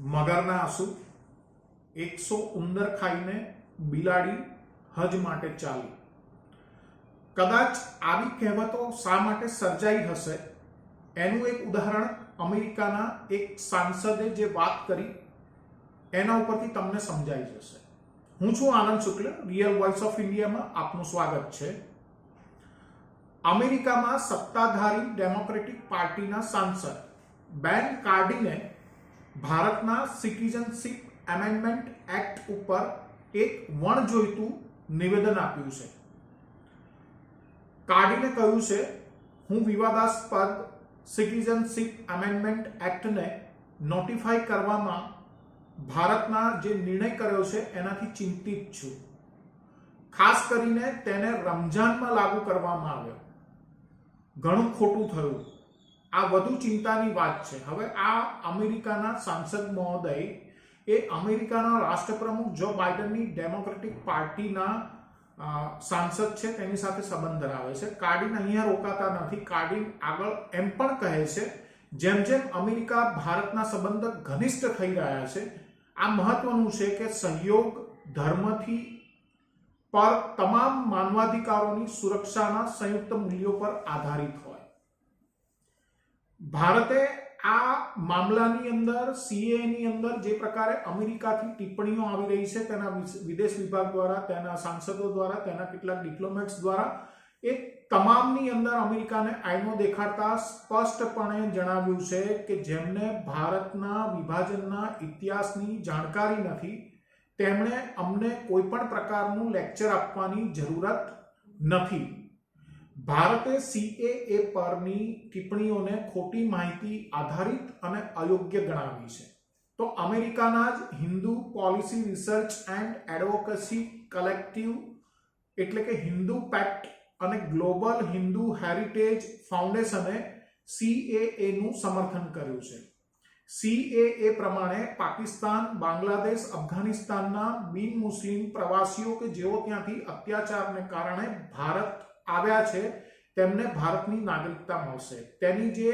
મગરના આંસુ, 100 ઉંદર ખાઈને બિલાડી હજ માટે ચાલી. કદાચ આવી કહેવતો શા માટે સર્જાઈ હશે એનું એક ઉદાહરણ અમેરિકાના એક સાંસદે જે વાત કરી એના ઉપરથી તમને સમજાઈ જશે. હું છું આનંદ શુક્લ, રિયલ વોઇસ ઓફ ઇન્ડિયામાં આપનું સ્વાગત છે. અમેરિકામાં સત્તાધારી ડેમોક્રેટિક પાર્ટીના સાંસદ બેન કાર્ડીને ભારતના સિટીઝનશીપ એમેન્ડમેન્ટ એક્ટ ઉપર એક વણજોઈતું નિવેદન આપ્યું છે. કાર્ડીને કહ્યું છે, હું વિવાદાસ્પદ સિટીઝનશીપ એમેન્ડમેન્ટ એક્ટને નોટિફાઈ કરવામાં ભારતના જે નિર્ણય કર્યો છે એનાથી ચિંતિત છું. ખાસ કરીને તેને રમઝાનમાં લાગુ કરવામાં આવ્યો. ઘણું ખોટું થયું. આ વધુ ચિંતાની વાત છે. હવે આ અમેરિકાના સાંસદ મહોદય એ અમેરિકાના રાષ્ટ્રપ્રમુખ જો બાઇડનની ડેમોક્રેટિક પાર્ટીના સાંસદ છે, તેની સાથે સંબંધ ધરાવે છે. કાર્ડીન અહીંયા રોકાતા નથી. કાર્ડીન આગળ એમ પણ કહે છે, જેમ જેમ અમેરિકા ભારતના સંબંધ ઘનિષ્ઠ થઈ રહ્યા છે, આ મહત્વનું છે કે સહયોગ ધર્મથી પર તમામ માનવાધિકારોની સુરક્ષાના સંયુક્ત મૂલ્યો પર આધારિત હોય. ભારતે આ મામલાની અંદર સીએની અંદર જે પ્રકારે અમેરિકાથી ટિપ્પણીઓ આવી રહી છે તેના વિદેશ વિભાગ દ્વારા, તેના સાંસદો દ્વારા, તેના કેટલાક ડિપ્લોમેટ્સ દ્વારા એ તમામની અંદર અમેરિકાને આઈનો દેખાડતા સ્પષ્ટપણે જણાવ્યું છે કે જેમને ભારતના વિભાજનના ઇતિહાસની જાણકારી નથી તેમણે અમને કોઈ પણ પ્રકારનું લેક્ચર આપવાની જરૂરત નથી. ભારતે સીએએ પરની ટિપ્પણીઓને ખોટી માહિતી આધારિત અને અયોગ્ય ગણાવી છે. તો અમેરિકાના જ Hindu Policy Research and Advocacy Collective એટલે કે હિન્દુ પેક્ટ અને ગ્લોબલ હિન્દુ હેરિટેજ ફાઉન્ડેશને સીએએ નું સમર્થન કર્યું છે. સીએએ પ્રમાણે પાકિસ્તાન, બાંગ્લાદેશ, અફઘાનિસ્તાનના બિન મુસ્લિમ પ્રવાસીઓ કે જેઓ ત્યાંથી અત્યાચારને કારણે ભારત આવ્યા છે તેમને ભારતની નાગરિકતા મળશે. તેની જે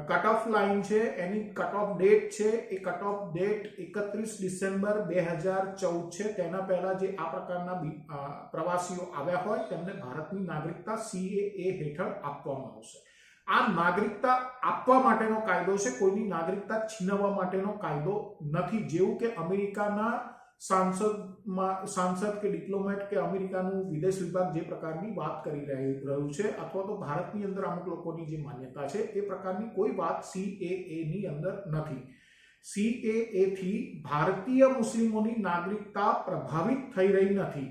કટ ઓફ લાઈન છે, એની કટ ઓફ ડેટ છે, એ કટ ઓફ ડેટ 31 ડિસેમ્બર 2014 છે. તેના પહેલા જે આ પ્રકારના પ્રવાસીઓ આવ્યા હોય તેમને ભારતની નાગરિકતા સીએએ હેઠળ આપવામાં આવશે. આ નાગરિકતા આપવા માટેનો કાયદો છે, કોઈની નાગરિકતા છીનવવા માટેનો કાયદો નથી. જેવું કે અમેરિકાના સાંસદ કે ડિપ્લોમેટ કે અમેરિકાનું વિદેશ વિભાગ જે પ્રકારની વાત કરી રહ્યું છે, અથવા તો ભારતની અંદર અમુક લોકોની જે માન્યતા છે એ પ્રકારની કોઈ વાત સીએએ ની અંદર નથી. સીએએ થી ભારતીય મુસ્લિમોની નાગરિકતા પ્રભાવિત થઈ રહી નથી.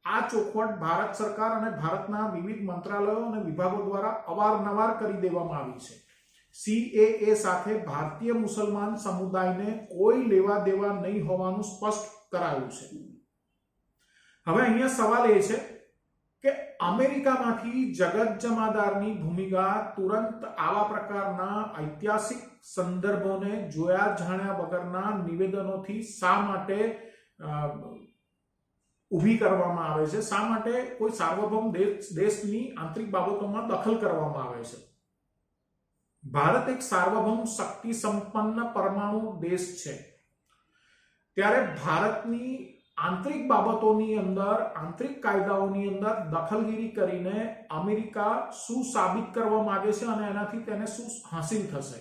આ ચોખવટ ભારત સરકાર અને ભારતના વિવિધ મંત્રાલયો અને વિભાગો દ્વારા અવારનવાર કરી દેવામાં આવી છે. સીએએ સાથે ભારતીય મુસલમાન સમુદાયને કોઈ લેવા દેવા નહીં હોવાનું સ્પષ્ટ કરાયું છે. હવે અહીંયા સવાલ એ છે કે અમેરિકામાંથી જગત જમાદારની ભૂમિકા તુરંત આવા પ્રકારના ઐતિહાસિક સંદર્ભોને જોયા જાણ્યા વગરના નિવેદનોથી શા માટે ઊભી કરવામાં આવે છે? શા માટે કોઈ સાર્વભૌમ દેશની આંતરિક બાબતોમાં દખલ કરવામાં આવે છે? ભારત એક સાર્વભૌમ શક્તિ સંપન્ન પરમાણુ દેશ છે, ત્યારે ભારતની આંતરિક બાબતોની અંદર, આંતરિક કાયદાઓની અંદર દખલગીરી કરીને અમેરિકા શું સાબિત કરવા માંગે છે અને એનાથી તેને શું હાસિલ થશે?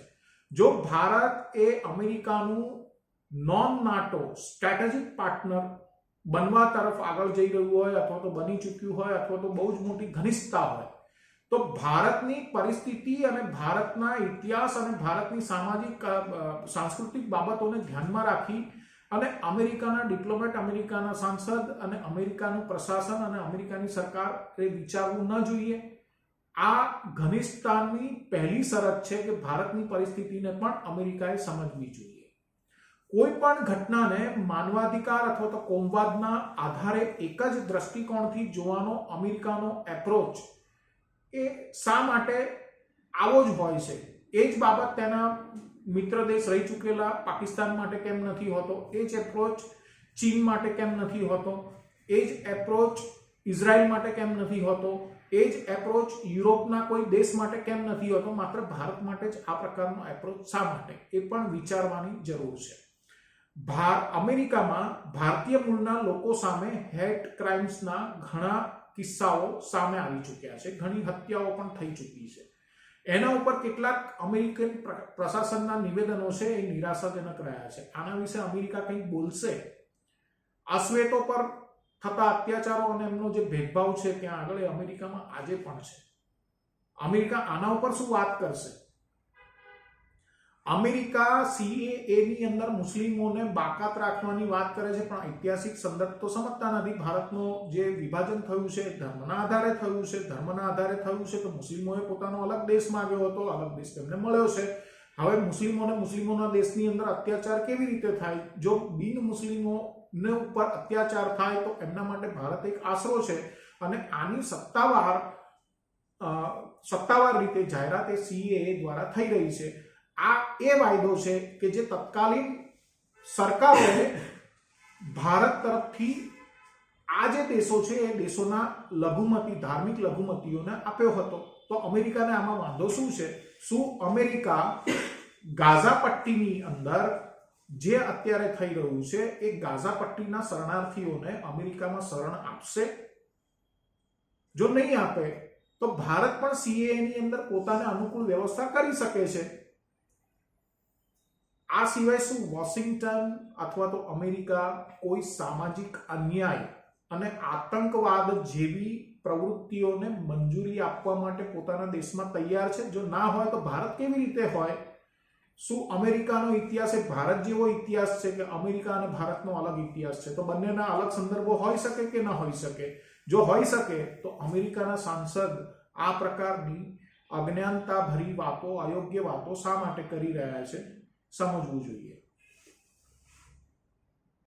જો ભારત એ અમેરિકાનું નોન નાટો સ્ટ્રેટેજિક પાર્ટનર બનવા તરફ આગળ જઈ રહ્યું હોય, અથવા તો બની ચૂક્યું હોય, અથવા તો બહુ જ મોટી ઘનિષ્ઠતા હોય, તો ભારતની પરિસ્થિતિ અને ભારતના ઇતિહાસ અને ભારતની સામાજિક સાંસ્કૃતિક બાબતોને ધ્યાનમાં રાખી અને અમેરિકાના ડિપ્લોમેટ, અમેરિકાના સાંસદ અને અમેરિકાનું પ્રશાસન અને અમેરિકાની સરકારે વિચારવું ન જોઈએ. આ ઘનિષ્ઠતાની પહેલી શરત છે કે ભારતની પરિસ્થિતિને પણ અમેરિકાએ સમજવી જોઈએ. કોઈ પણ ઘટનાને માનવાધિકાર અથવા તો કોમવાદના આધારે એક જ દ્રષ્ટિકોણથી જોવાનો અમેરિકાનો એપ્રોચ એ શા માટે આવો જ હોય છે? એ જ બાબત તેના મિત્ર દેશ રહી ચૂકેલા પાકિસ્તાન માટે કેમ નથી હોતો? એ જ એપ્રોચ ચીન માટે કેમ નથી હોતો? એ જ એપ્રોચ ઇઝરાયલ માટે કેમ નથી હોતો? એ જ એપ્રોચ યુરોપના કોઈ દેશ માટે કેમ નથી હોતો, માત્ર ભારત માટે જ આ પ્રકારનો એપ્રોચ શા માટે, એ પણ વિચારવાની જરૂર છે. અમેરિકામાં ભારતીય મૂળના લોકો સામે હેટ ક્રાઇમ્સના ઘણા કિસ્સાઓ સામે આવી ચૂક્યા છે, ઘણી હત્યાઓ પણ થઈ ચૂકી છે. એના ઉપર કેટલાક અમેરિકન પ્રશાસનના નિવેદનો છે એ નિરાશાજનક રહ્યા છે. આના વિશે અમેરિકા કંઈક બોલશે? અશ્વેતો પર થતા અત્યાચારો અને એમનો જે ભેદભાવ છે ત્યાં આગળ અમેરિકામાં આજે પણ છે. અમેરિકા આના ઉપર શું વાત કરશે? અમેરિકા CAA ની અંદર મુસ્લિમોને બાકાત રાખવાની વાત કરે છે, પણ ઐતિહાસિક સંદર્ભ તો સમજતા નથી. ભારતનો જે વિભાજન થયું છે ધર્મના આધારે થયું છે. ધર્મના આધારે થયું છે તો મુસ્લિમોએ પોતાનો અલગ દેશ માંગ્યો હતો, અલગ દેશ તેમને મળ્યો છે. હવે મુસ્લિમોના દેશની અંદર અત્યાચાર કેવી રીતે થાય? જો બિન મુસ્લિમોને ઉપર અત્યાચાર થાય તો એમના માટે ભારત એક આશરો છે, અને આની સત્તાવાર રીતે જાહેરાત એ CAA દ્વારા થઈ રહી છે. આ એ વાયદો છે કે જે તત્કાલીન સરકારોએ ભારત તરફથી આ જે દેશો છે એ દેશોના ધાર્મિક લઘુમતીઓને આપ્યો હતો. તો અમેરિકાને આમાં વાંધો શું છે? શું અમેરિકા ગાઝા પટ્ટીની અંદર જે અત્યારે થઈ રહ્યું છે એ ગાઝા પટ્ટીના શરણાર્થીઓને અમેરિકામાં શરણ આપશે? જો નહીં આપે તો ભારત પણ CAA ની અંદર પોતાને અનુકૂળ વ્યવસ્થા કરી શકે છે. આ સિવાય શું વોશિંગ્ટન અથવા તો અમેરિકા કોઈ સામાજિક અન્યાય અને આતંકવાદ જેવી પ્રવૃત્તિઓને મંજૂરી આપવા માટે પોતાના દેશમાં તૈયાર છે? જો ના હોય તો ભારત કેવી રીતે હોય? શું અમેરિકાનો ઇતિહાસ એ ભારત જેવો ઇતિહાસ છે કે અમેરિકા અને ભારતનો અલગ ઇતિહાસ છે? તો બંનેના અલગ સંદર્ભો હોઈ શકે કે ન હોઈ શકે? જો હોઈ શકે તો અમેરિકાના સાંસદ આ પ્રકારની અજ્ઞાનતા ભરી વાતો, અયોગ્ય વાતો શા માટે કરી રહ્યા છે? સમજવું જોઈએ.